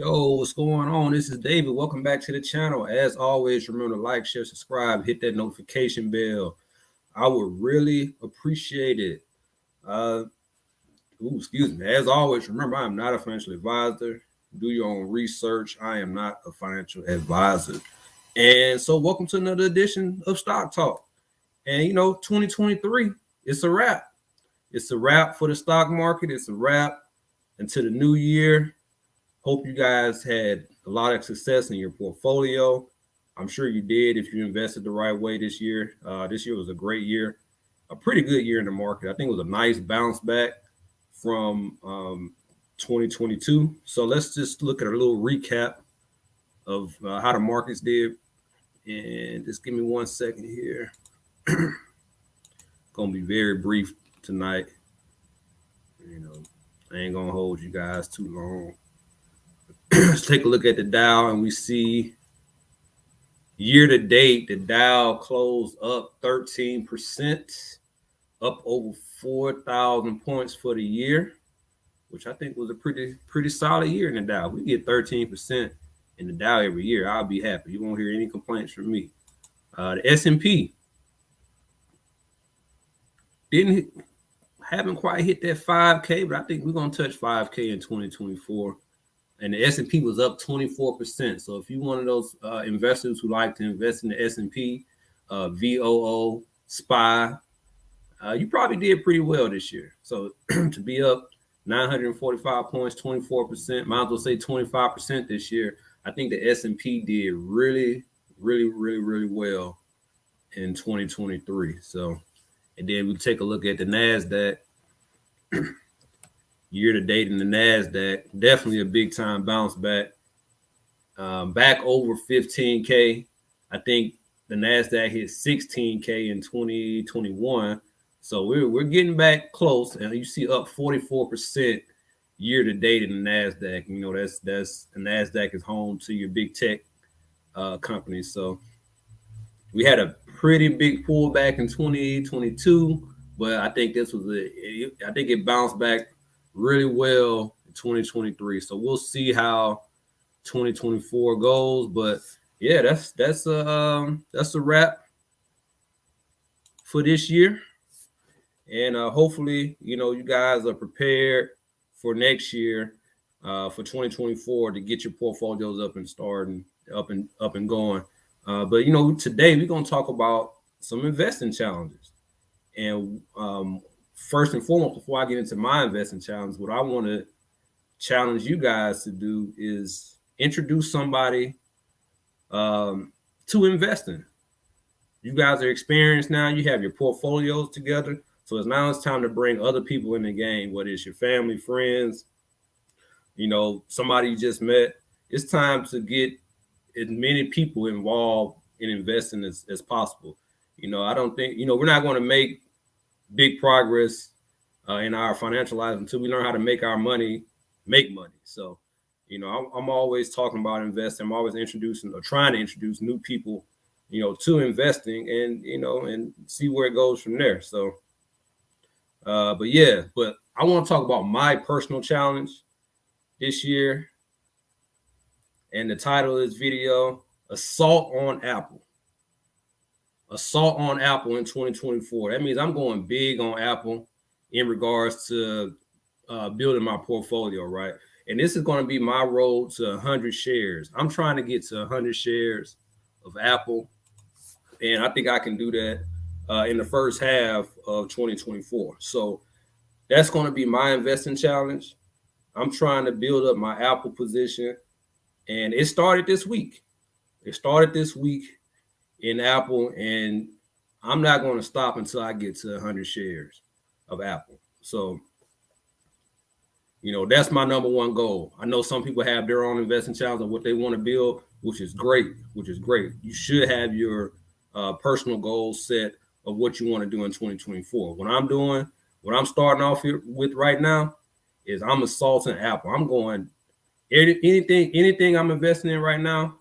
Yo, what's going on? This is David. Welcome back to the channel. As always, remember to like, share, subscribe, hit that notification bell. I would really appreciate it. Excuse me. As always, remember, I am not a financial advisor. Do your own research. I am not a financial advisor. And so welcome to another edition of Stock Talk. And 2023, it's a wrap. It's a wrap for the stock market. It's a wrap into the new year. Hope you guys had a lot of success in your portfolio. I'm sure you did if you invested the right way this year. This year was a great year, a pretty good year in the market. I think it was a nice bounce back from 2022. So let's just look at a little recap of how the markets did. And just give me 1 second here. Gonna be very brief tonight. I ain't gonna hold you guys too long. Let's take a look at the Dow, and we see year to date, the Dow closed up 13%, up over 4,000 points for the year, which I think was a pretty solid year in the Dow. We get 13% in the Dow every year, I'll be happy. You won't hear any complaints from me. The S&P haven't quite hit that 5K, but I think we're gonna touch 5K in 2024. And the S&P was up 24%. So if you're one of those investors who like to invest in the S&P, VOO, SPY, you probably did pretty well this year. So to be up 945 points, 24%, might as well say 25% this year. I think the S&P did really well in 2023. So, and then we take a look at the NASDAQ. Year to date in the NASDAQ, definitely a big time bounce back. Back over 15K. I think the NASDAQ hit 16K in 2021. So we're getting back close. And you see up 44% year to date in the NASDAQ. That's the NASDAQ is home to your big tech companies. So we had a pretty big pullback in 2022, but I think I think it bounced back really well in 2023. So we'll see how 2024 goes. But yeah, that's a wrap for this year. And hopefully, you guys are prepared for next year, for 2024, to get your portfolios up and starting, up and going. But today we're gonna talk about some investing challenges. And first and foremost, before I get into my investing challenge, what I want to challenge you guys to do is introduce somebody to investing. You guys are experienced now. You have your portfolios together. So it's time to bring other people in the game, whether it's your family, friends, somebody you just met. It's time to get as many people involved in investing as possible. I don't think, we're not going to make big progress in our financial lives until we learn how to make our money make money. So, I'm always talking about investing. I'm always introducing or trying to introduce new people, to investing, and see where it goes from there. So, but I want to talk about my personal challenge this year. And the title of this video, Assault on Apple. Assault on Apple in 2024. That means I'm going big on Apple in regards to building my portfolio, right? And this is going to be my road to 100 shares. I'm trying to get to 100 shares of Apple, and I think I can do that in the first half of 2024. So that's going to be my investing challenge. I'm trying to build up my Apple position, and it started this week. In Apple, and I'm not going to stop until I get to 100 shares of Apple. So, that's my number one goal. I know some people have their own investing challenge of what they want to build, which is great. You should have your personal goals set of what you want to do in 2024. What I'm starting off here with right now is I'm assaulting Apple. I'm going anything I'm investing in right now.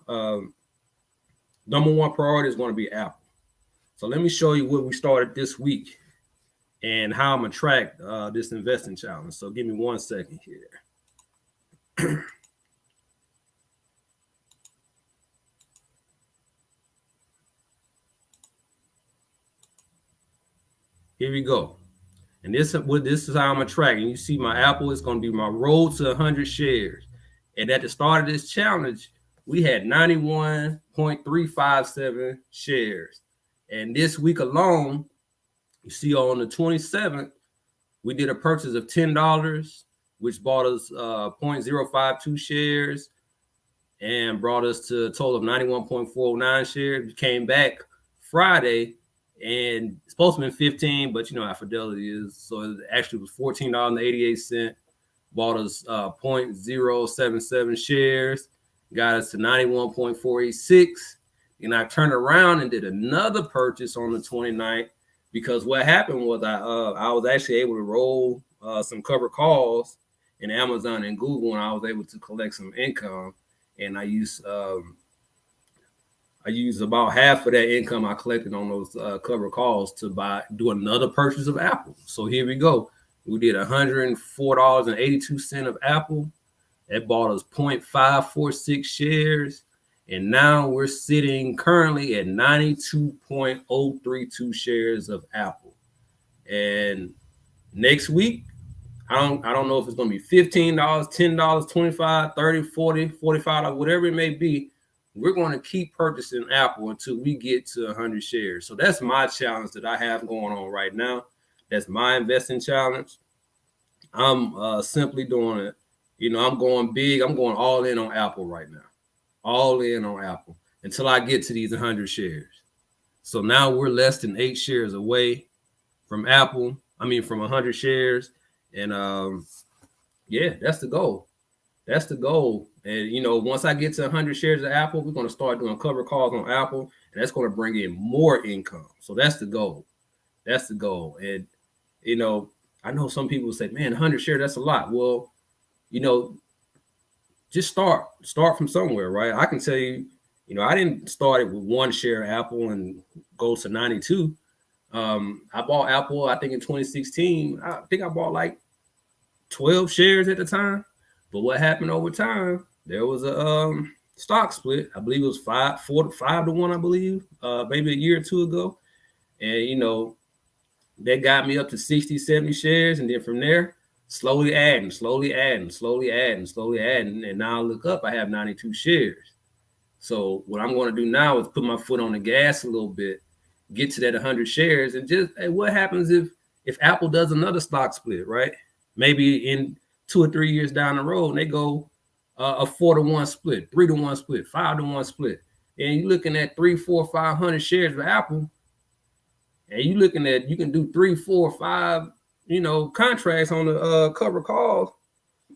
Number one priority is going to be Apple. So let me show you what we started this week and how I'm going to track this investing challenge. So give me 1 second here. here we go. And this is how I'm gonna track. And you see my Apple is gonna be my road to 100 shares. And at the start of this challenge, we had 91.357 shares. And this week alone, you see on the 27th, we did a purchase of $10, which bought us 0.052 shares and brought us to a total of 91.409 shares. We came back Friday and it's supposed to be 15, but you know how Fidelity is. So it actually was $14.88. Bought us 0.077 shares, got us to 91.486. And I turned around and did another purchase on the 29th because what happened was I was actually able to roll some covered calls in Amazon and Google, and I was able to collect some income. And I used about half of that income I collected on those covered calls to do another purchase of Apple. So here we go. We did $104.82 of Apple. That bought us 0.546 shares. And now we're sitting currently at 92.032 shares of Apple. And next week, I don't know if it's going to be $15, $10, $25, $30, $40, $45, whatever it may be. We're going to keep purchasing Apple until we get to 100 shares. So that's my challenge that I have going on right now. That's my investing challenge. I'm simply doing it. You know, I'm going big. I'm going all in on Apple right now. All in on Apple until I get to these 100 shares. So now we're less than 8 shares away from Apple. From 100 shares. And yeah, that's the goal. That's the goal. And, you know, once I get to 100 shares of Apple, we're going to start doing cover calls on Apple, and that's going to bring in more income. So that's the goal. That's the goal. And, you know, I know some people say, man, 100 shares, that's a lot. Well, you know, just start from somewhere, right? I can tell you, you know, I didn't start it with 1 share of Apple and go to 92. I bought Apple, I think in 2016, I think I bought like 12 shares at the time. But what happened over time, there was a stock split. I believe it was 5 to 1, I believe, maybe a year or two ago. And, you know, that got me up to 60, 70 shares. And then from there, slowly adding. And now I look up, I have 92 shares. So what I'm going to do now is put my foot on the gas a little bit, get to that 100 shares. And just, hey, what happens if Apple does another stock split, right? Maybe in 2 or 3 years down the road, and they go a 4 to 1 split, 3 to 1 split, 5 to 1 split. And you're looking at 3, 4, 500 shares of Apple. And you're looking at, you can do 3, 4, 5, you know, contracts on the cover calls.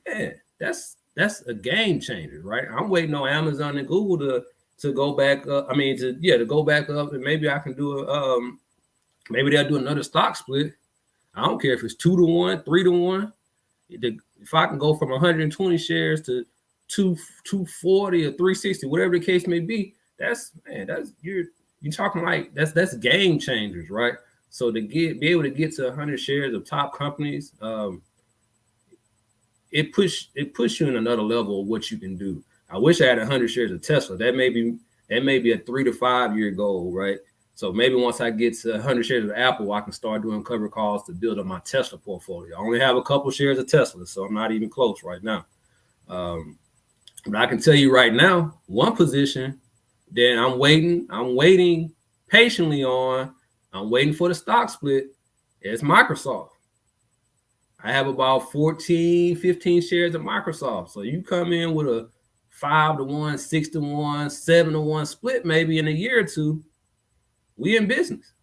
Man, that's a game changer, right? I'm waiting on Amazon and Google to go back up. To go back up, and maybe I can do maybe they'll do another stock split. I don't care if it's 2 to 1, 3 to 1. If I can go from 120 shares to 240 or 360, whatever the case may be, you're talking like that's game changers, right? So to be able to get to 100 shares of top companies, it push you in another level of what you can do. I wish I had 100 shares of Tesla. That may be a 3 to 5 year goal, right? So maybe once I get to 100 shares of Apple, I can start doing cover calls to build up my Tesla portfolio. I only have a couple shares of Tesla, so I'm not even close right now. But I can tell you right now, one position that I'm waiting patiently on, I'm waiting for the stock split, is Microsoft. I have about 14, 15 shares of Microsoft. So you come in with a 5 to 1, 6 to 1, 7 to 1 split maybe in a year or two. We in business.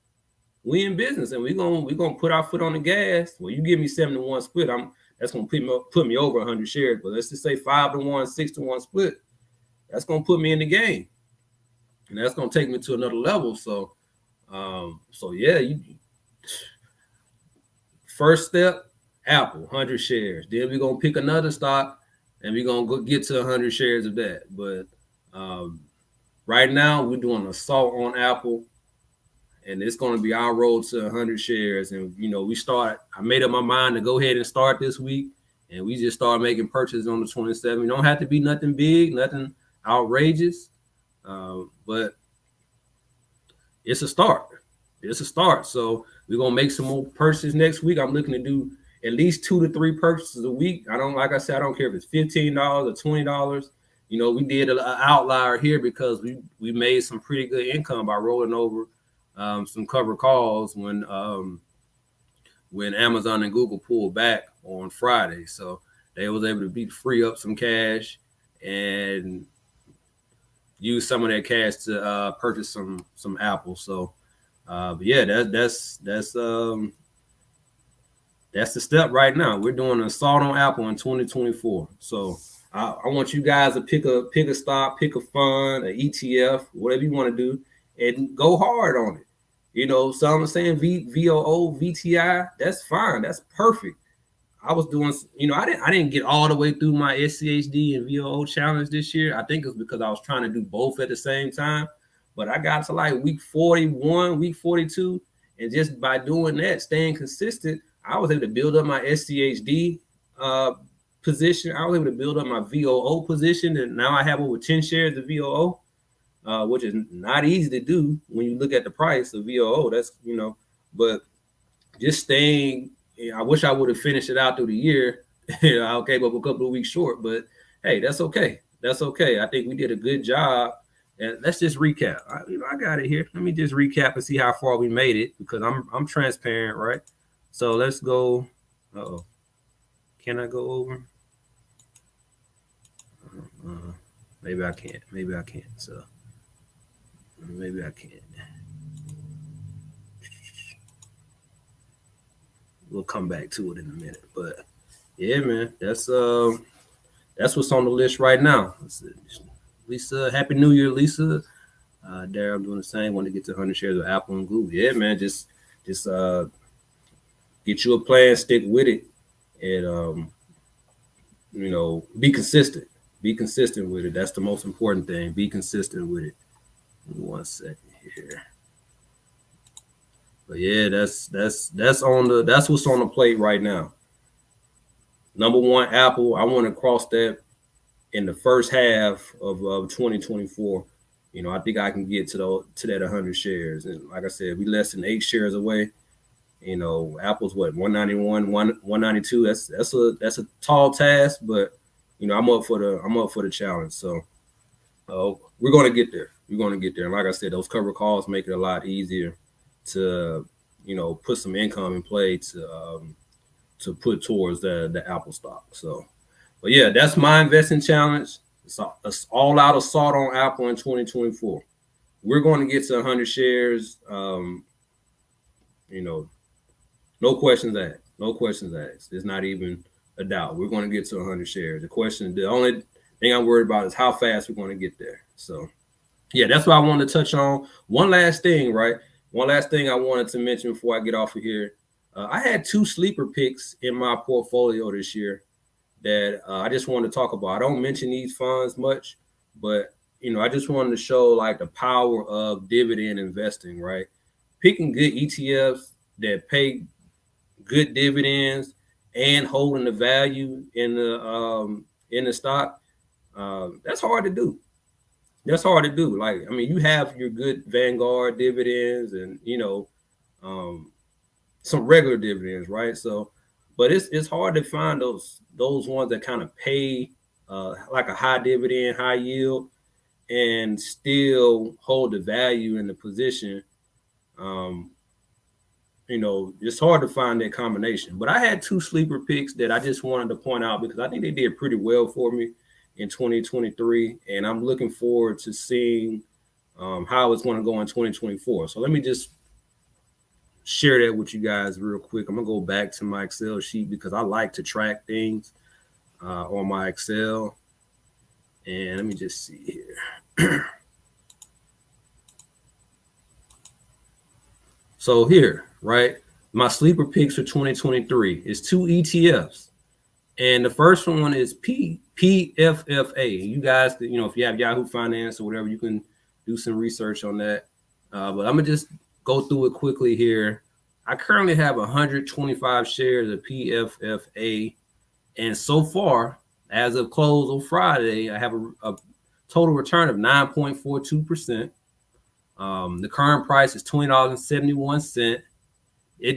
And we're gonna put our foot on the gas. Well, you give me 7 to 1 split, that's gonna put me over 100 shares. But let's just say 5 to 1, 6 to 1 split. That's gonna put me in the game, and that's gonna take me to another level. So, yeah, first step, Apple, 100 shares. Then we're gonna pick another stock, and we're gonna go get to 100 shares of that. But right now, we're doing an assault on Apple. And it's going to be our road to 100 shares. And, you know, I made up my mind to go ahead and start this week. And we just started making purchases on the 27th. You don't have to be nothing big, nothing outrageous. But it's a start. it's a start. So we're gonna make some more purchases next week. I'm looking to do at least 2 to 3 purchases a week. I don't, like I said, I don't care if it's $15 or $20. You know, we did an outlier here because we made some pretty good income by rolling over some covered calls when Amazon and Google pulled back on Friday. So they was able to free up some cash and use some of that cash to purchase some Apple. So, but yeah, that's the step right now. We're doing an assault on Apple in 2024. So I want you guys to pick a stock, pick a fund, an ETF, whatever you want to do, and go hard on it. You know, some are saying VOO, VTI. That's fine. That's perfect. I was doing, you know, I didn't get all the way through my SCHD and VOO challenge this year. I think it's because I was trying to do both at the same time. But I got to like week 41, week 42, and just by doing that, staying consistent, I was able to build up my SCHD position. I was able to build up my VOO position, and now I have over 10 shares of VOO. Which is not easy to do when you look at the price of VOO. That's, you know, but just staying. I wish I would have finished it out through the year. I came up a couple of weeks short, but hey, that's okay. That's okay. I think we did a good job. And let's just recap. I got it here. Let me just recap and see how far we made it because I'm transparent, right? So let's go. Uh-oh. Can I go over? Maybe I can't. Maybe I can't. So. Maybe I can't. We'll come back to it in a minute. But yeah, man, that's what's on the list right now. Lisa, Happy New Year, Lisa. There, I'm doing the same. Want to get to 100 shares of Apple and Google. Yeah, man, just get you a plan, stick with it, and you know, be consistent. Be consistent with it. That's the most important thing. Be consistent with it. 1 second here. But yeah, that's what's on the plate right now. Number one, Apple. I want to cross that in the first half of 2024. You know, I think I can get to that 100 shares. And like I said, we less than 8 shares away. You know, Apple's what, 191, 192. That's a tall task, but you know, I'm up for the challenge. So we're gonna get there. We're going to get there. And like I said, those cover calls make it a lot easier to, you know, put some income in play to put towards the Apple stock. So, but yeah, that's my investing challenge. It's all out assault on Apple in 2024. We're going to get to 100 shares. You know, no questions asked. No questions asked. There's not even a doubt. We're going to get to 100 shares. The only thing I'm worried about is how fast we're going to get there. So, yeah, that's what I wanted to touch on. One last thing, right? One last thing I wanted to mention before I get off of here. I had 2 sleeper picks in my portfolio this year that I just wanted to talk about. I don't mention these funds much, but, you know, I just wanted to show like the power of dividend investing, right? Picking good ETFs that pay good dividends and holding the value in the stock. That's hard to do. That's hard to do. Like, I mean, you have your good Vanguard dividends and, you know, some regular dividends, right? So, but it's hard to find those ones that kind of pay like a high dividend, high yield, and still hold the value in the position. You know, it's hard to find that combination. But I had 2 sleeper picks that I just wanted to point out because I think they did pretty well for me in 2023, and I'm looking forward to seeing how it's going to go in 2024. So let me just share that with you guys real quick. I'm gonna go back to my Excel sheet because I like to track things on my Excel. And let me just see here. So here, right, my sleeper picks for 2023 is 2 ETFs. And the first one is PFFA. You guys, you know, if you have Yahoo Finance or whatever, you can do some research on that. But I'm gonna just go through it quickly here. I currently have 125 shares of PFFA, and so far, as of close on Friday, I have a total return of 9.42%. The current price is $20.71.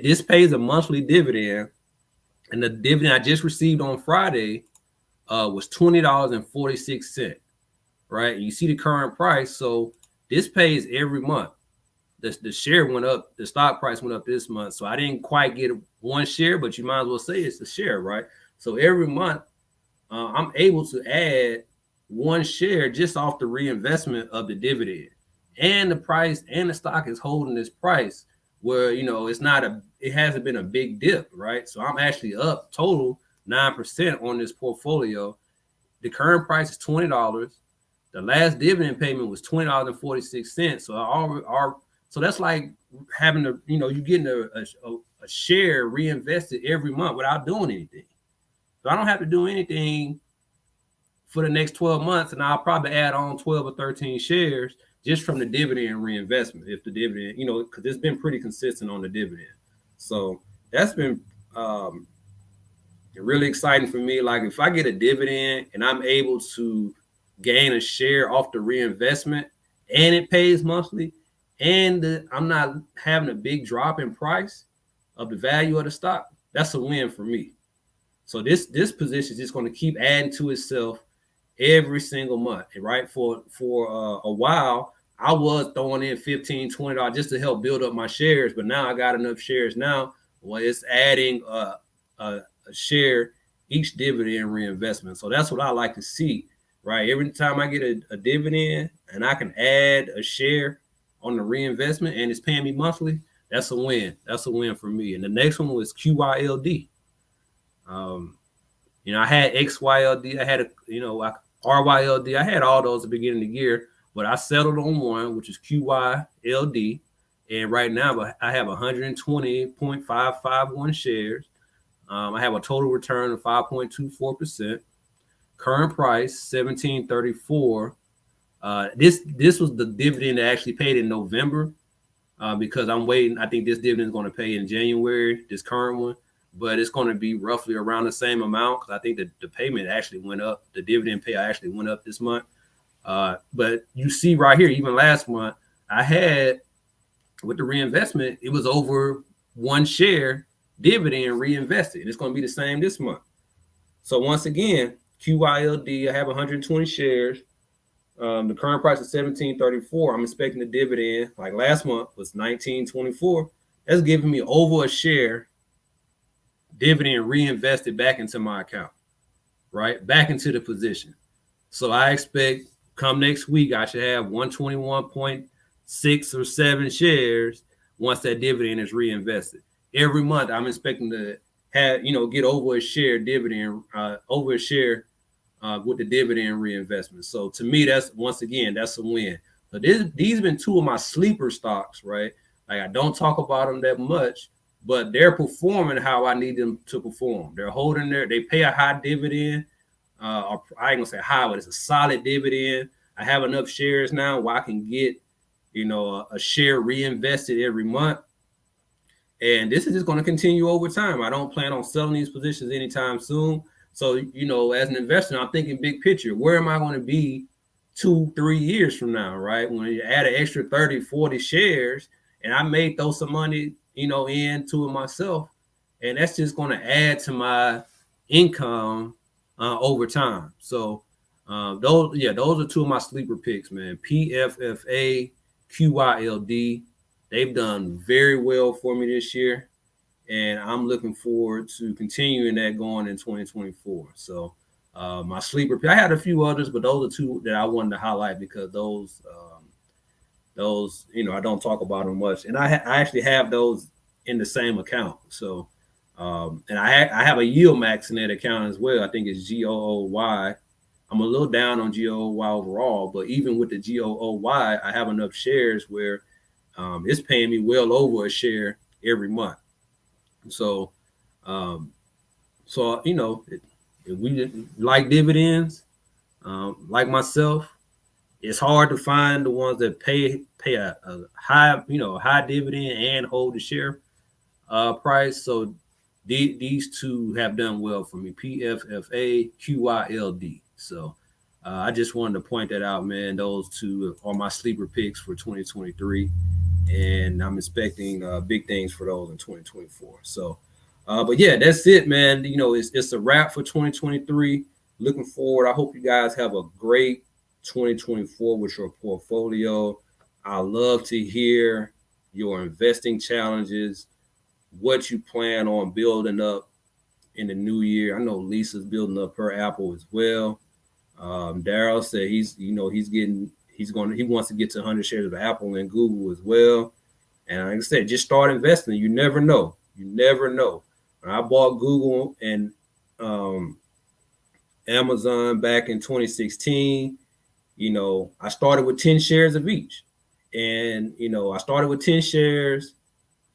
This pays a monthly dividend, and the dividend I just received on Friday was $20.46. Right, and you see the current price, so this pays every month. The share went up, the stock price went up this month, so I didn't quite get one share, but you might as well say it's a share, right? So every month, I'm able to add one share just off the reinvestment of the dividend, and the price and the stock is holding this price where it hasn't been a big dip, right? So I'm actually up total 9% on this portfolio. The current price is $20. The last dividend payment was $20.46. So that's like having you're getting a share reinvested every month without doing anything. So I don't have to do anything for the next 12 months, and I'll probably add on 12 or 13 shares just from the dividend reinvestment. If the dividend, because it's been pretty consistent on the dividend. So that's been really exciting for me. Like if I get a dividend and I'm able to gain a share off the reinvestment and it pays monthly, and I'm not having a big drop in price of the value of the stock, that's a win for me. So this position is just going to keep adding to itself every single month, right? For a while, I was throwing in $15, $20 just to help build up my shares, but now I got enough shares now. Well, it's adding a share each dividend reinvestment. So that's what I like to see, right? Every time I get a dividend and I can add a share on the reinvestment and it's paying me monthly, that's a win. That's a win for me. And the next one was QYLD. I had XYLD, I had RYLD, I had all those at the beginning of the year, but I settled on one, which is QYLD. And right now I have 120.551 shares. I have a total return of 5.24%. Current price $17.34. This was the dividend that actually paid in November, because I'm waiting. I think this dividend is going to pay in January, this current one, but it's going to be roughly around the same amount because I think that the payment actually went up. The dividend pay actually went up this month. But you see right here, even last month, I had with the reinvestment, it was over one share dividend reinvested. And it's going to be the same this month. So once again, QYLD, I have 120 shares. The current price is $17.34. I'm expecting the dividend, like last month, was $19.24. That's giving me over a share dividend reinvested back into my account, right? Back into the position. So I expect come next week, I should have 121.6 or 7 shares once that dividend is reinvested. Every month, I'm expecting to have, get over a share dividend, over a share with the dividend reinvestment. So to me, that's once again, that's a win. But these have been two of my sleeper stocks, right? Like I don't talk about them that much, but they're performing how I need them to perform. They're holding they pay a high dividend. Or I ain't gonna say high, but it's a solid dividend. I have enough shares now where I can get, a share reinvested every month. And this is just going to continue over time. I don't plan on selling these positions anytime soon. So, as an investor, I'm thinking big picture. Where am I going to be 2-3 years from now, right? When you add an extra 30, 40 shares, and I may throw some money, into it myself. And that's just going to add to my income over time. So those are two of my sleeper picks, man. PFFA, QYLD. They've done very well for me this year, and I'm looking forward to continuing that going in 2024. So my sleeper pick, I had a few others, but those are two that I wanted to highlight because those I don't talk about them much, and I actually have those in the same account. So and I have a yield max in that account as well. I think it's GOOY. I'm a little down on GOOY overall, but even with the GOOY, I have enough shares where it's paying me well over a share every month. So, if we like dividends, like myself, it's hard to find the ones that pay a high, high dividend and hold the share price. So these two have done well for me, PFFA, QYLD. So I just wanted to point that out, man. Those two are my sleeper picks for 2023, and I'm expecting big things for those in 2024. So, but yeah, that's it, man. It's a wrap for 2023. Looking forward. I hope you guys have a great 2024 with your portfolio. I love to hear your investing challenges, what you plan on building up in the new year. I know Lisa's building up her Apple as well. Daryl said he wants to get to 100 shares of Apple and Google as well. And like I said, just start investing. You never know. You never know. When I bought Google and um, Amazon back in 2016, I started with 10 shares of each. And, I started with 10 shares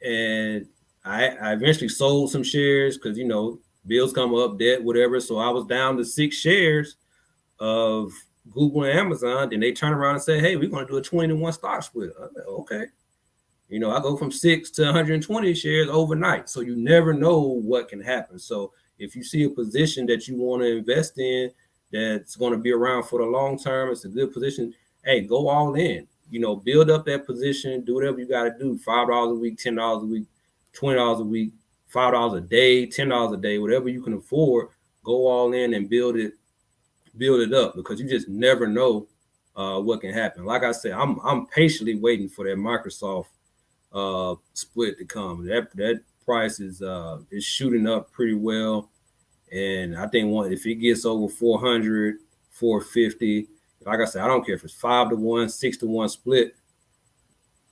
and I eventually sold some shares because, bills come up, debt, whatever. So I was down to 6 shares of Google and Amazon. Then they turn around and say, hey, we're going to do a 20-to-1 stock split. I'm like, okay. I go from 6 to 120 shares overnight. So you never know what can happen. So if you see a position that you want to invest in that's going to be around for the long term, it's a good position. Hey, go all in. Build up that position, do whatever you got to do. $5 a week, $10 a week, $20 a week, $5 a day, $10 a day, whatever you can afford, go all in and build it up, because you just never know what can happen. Like I said, I'm patiently waiting for that Microsoft split to come. That price is shooting up pretty well, and I think if it gets over 400, 450, like I said, I don't care if it's 5-to-1, 6-to-1 split.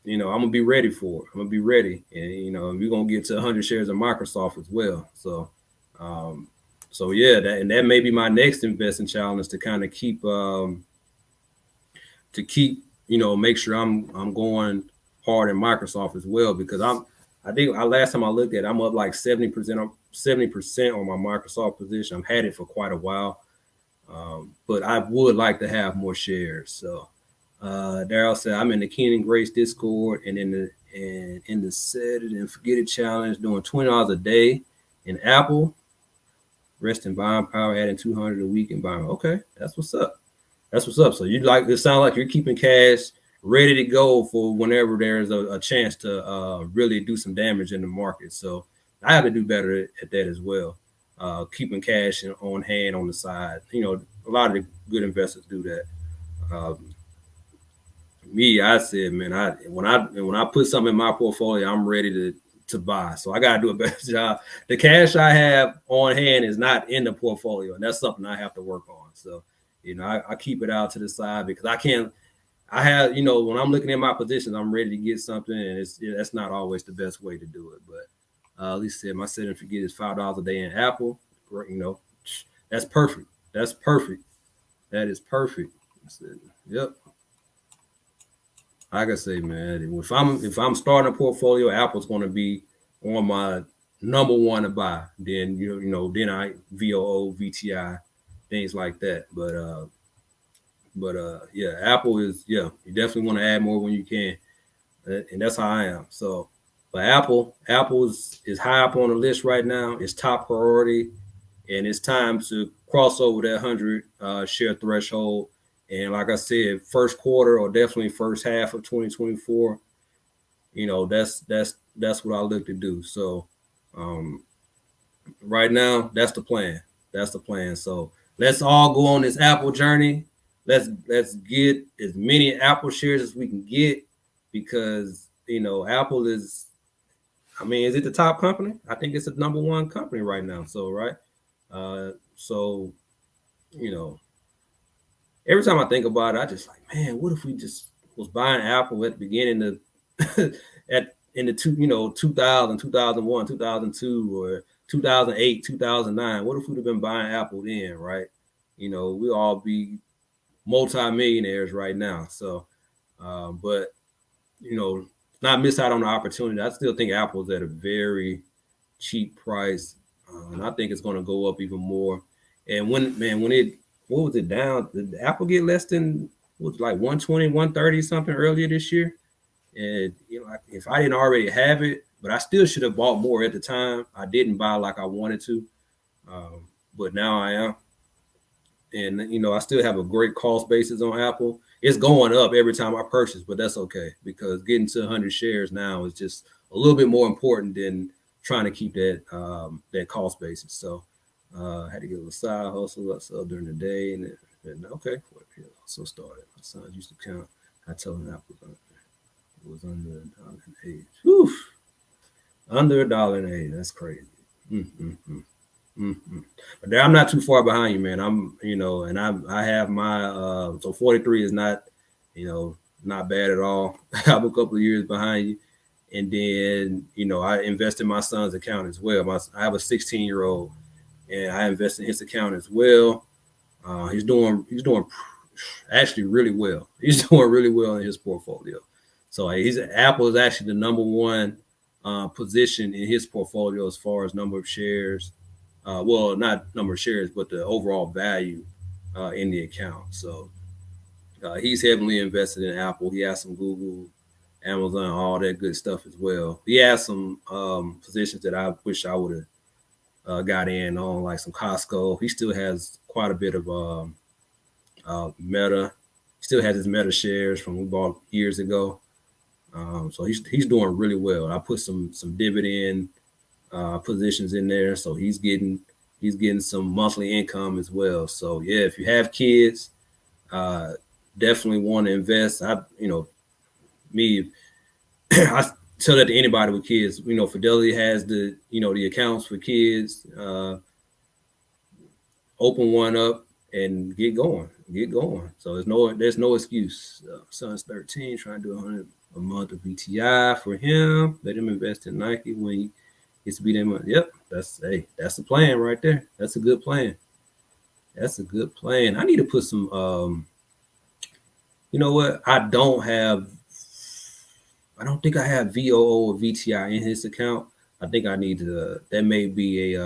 I'm gonna be ready for it. I'm gonna be ready, and we're gonna get to 100 shares of Microsoft as well. So yeah, that may be my next investing challenge, to kind of keep make sure I'm going hard in Microsoft as well, because I think last time I looked at it, I'm up like 70% on my Microsoft position. I've had it for quite a while, but I would like to have more shares. So Daryl said I'm in the Keenan Grace Discord and in the Set It and Forget It challenge, doing $20 a day in Apple. Rest in buying power, adding 200 a week in buying. Okay, that's what's up. That's what's up. So it sounds like you're keeping cash ready to go for whenever there's a chance to really do some damage in the market. So I have to do better at that as well. Keeping cash on hand on the side. A lot of the good investors do that. I said, man, when I put something in my portfolio, I'm ready to buy. So I got to do a better job. The cash I have on hand is not in the portfolio, and that's something I have to work on. So, I keep it out to the side, because I have, when I'm looking at my positions, I'm ready to get something, and that's not always the best way to do it. But at least my Set and Forget is $5 a day in Apple. That's perfect. That's perfect. That is perfect. I said, yep. Like I say, man, if I'm starting a portfolio, Apple's going to be on my number one to buy. Then then I VOO, VTI, things like that. But yeah, Apple is, you definitely want to add more when you can, and that's how I am. So, but Apple is high up on the list right now. It's top priority, and it's time to cross over that 100 share threshold. And like I said, first quarter, or definitely first half of 2024, that's what I look to do. So right now, that's the plan. That's the plan. So let's all go on this Apple journey. Let's get as many Apple shares as we can get, because Apple is, is it the top company? I think it's the number one company right now. So right, so every time I think about it, I just like, man, what if we just was buying Apple at the beginning of in the 2000, 2001, 2002, or 2008, 2009? What if we'd have been buying Apple then, right? We all be multi-millionaires right now. So, but not miss out on the opportunity. I still think Apple's at a very cheap price, and I think it's going to go up even more. And when what was it down? Did Apple get less than, was like 120, 130 something earlier this year? And if I didn't already have it, but I still should have bought more at the time. I didn't buy like I wanted to, but now I am. and I still have a great cost basis on Apple. It's going up every time I purchase, but that's okay because getting to 100 shares now is just a little bit more important than trying to keep that cost basis. So I had to get a little side hustle during the day, and okay, so started. My son used to count. I told him Apple was under $1.08. Whew. Under $1.08. That's crazy. Mm-hmm. Mm-hmm. But there, I'm not too far behind you, man. I'm, and I have my so 43 is not, not bad at all. I'm a couple of years behind you, and then I invest in my son's account as well. I have a 16-year-old, and I invest in his account as well. He's doing actually really well. He's doing really well in his portfolio. So Apple is actually the number one position in his portfolio as far as number of shares. Well, not number of shares, but the overall value in the account. So he's heavily invested in Apple. He has some Google, Amazon, all that good stuff as well. He has some positions that I wish I would have got in on, like some Costco. He still has quite a bit of Meta. He still has his Meta shares from we bought years ago. So he's doing really well. I put some dividend positions in there, so he's getting some monthly income as well. So yeah, if you have kids, definitely want to invest. I tell that to anybody with kids. Fidelity has the accounts for kids. Open one up and get going. So there's no excuse. Son's 13, trying to do 100 a month of VTI for him. Let him invest in Nike when he gets to be that month. Yep, that's the plan right there. That's a good plan. I need to put some. You know what? I don't think I have VOO or VTI in his account. I think I need to. That may be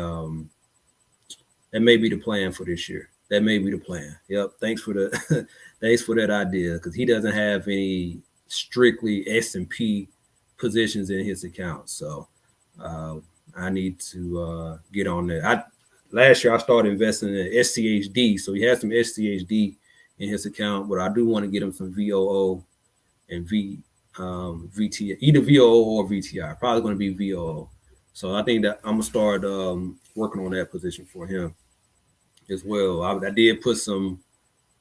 the plan for this year. That may be the plan. Yep. Thanks for that idea, because he doesn't have any strictly S&P positions in his account. So I need to get on that. Last year I started investing in SCHD, so he has some SCHD in his account, but I do want to get him some VOO and VTI, either VOO or VTI. Probably going to be VOO. So I think that I'm gonna start working on that position for him as well. I did put some.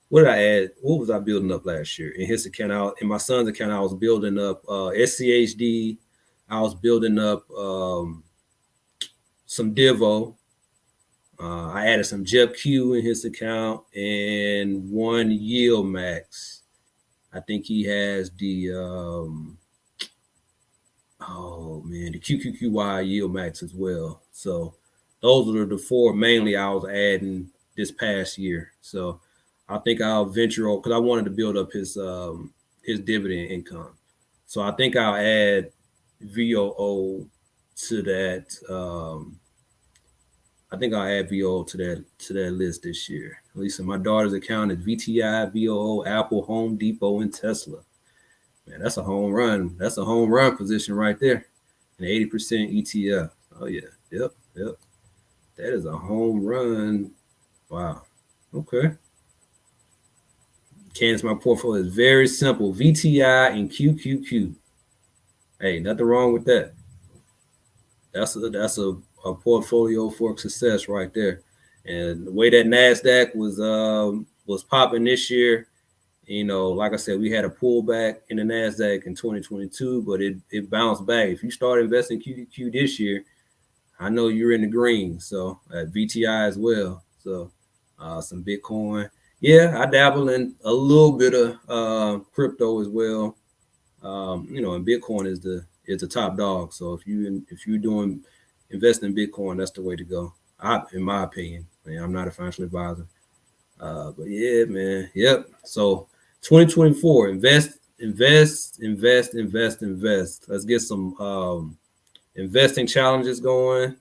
What did I add? What was I building up last year in his account? In my son's account, I was building up SCHD. I was building up some Divo. I added some JEPQ in his account and one Yield Max. I think he has the the QQQY Yield Max as well. So those are the four mainly I was adding this past year. So I think I'll venture on, because I wanted to build up his dividend income. So I think I'll add VOO to that. I think I'll add VOO to that list this year. At least in my daughter's account is VTI, VOO, Apple, Home Depot, and Tesla. Man, that's a home run. That's a home run position right there. An 80% ETF. Oh yeah. Yep. That is a home run. Wow. Okay. Candace, my portfolio is very simple. VTI and QQQ. Hey, nothing wrong with that. That's a portfolio for success right there. And the way that NASDAQ was popping this year, like I said, we had a pullback in the NASDAQ in 2022, but it bounced back. If you start investing QQQ this year, I know you're in the green. So VTI as well. So some Bitcoin. Yeah, I dabble in a little bit of crypto as well. And Bitcoin is the top dog. So if you're doing investing in Bitcoin, that's the way to go. In my opinion. I'm not a financial advisor. But yeah, man. Yep. So 2024, invest. Let's get some investing challenges going.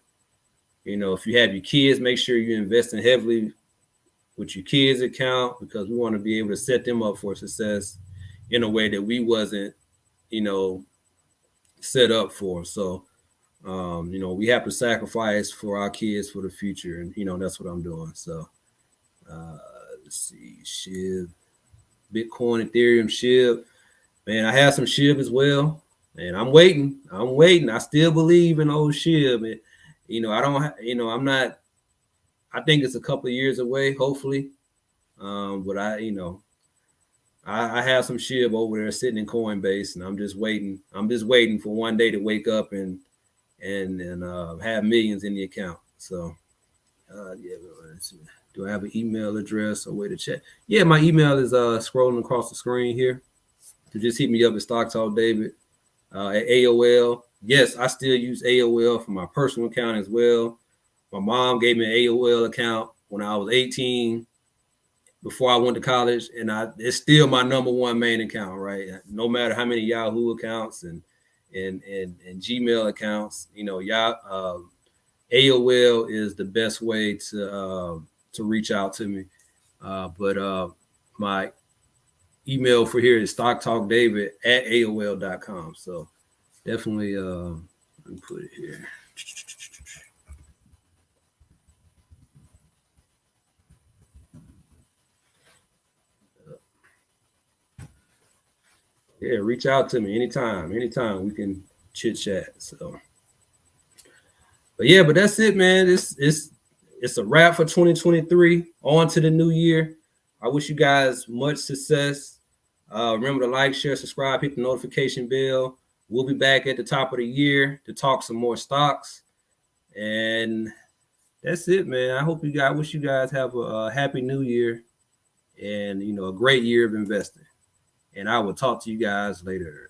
If you have your kids, make sure you're investing heavily with your kids' account, because we want to be able to set them up for success in a way that we wasn't, set up for. So, we have to sacrifice for our kids for the future. And, that's what I'm doing. So, let's see, SHIB, Bitcoin, Ethereum, SHIB. Man, I have some SHIB as well, and I'm waiting. I still believe in old SHIB. And, I don't. I'm not. I think it's a couple of years away, hopefully. But I have some SHIB over there sitting in Coinbase, and I'm just waiting. I'm just waiting for one day to wake up and have millions in the account. So, yeah. Do I have an email address or way to check? Yeah, my email is scrolling across the screen here. So just hit me up at Stock Talk David at AOL. Yes, I still use AOL for my personal account as well. My mom gave me an AOL account when I was 18, before I went to college, and it's still my number one main account, right? No matter how many Yahoo accounts and Gmail accounts, AOL is the best way to reach out to me. But my email for here is stocktalkdavid@aol.com. So definitely let me put it here. Yeah, reach out to me anytime we can chit chat. So, but that's it, man. It's a wrap for 2023. On to the new year. I wish you guys much success. Remember to like, share, subscribe, hit the notification bell. We'll be back at the top of the year to talk some more stocks. And that's it, man. I wish you guys have a happy new year and a great year of investing. And I will talk to you guys later.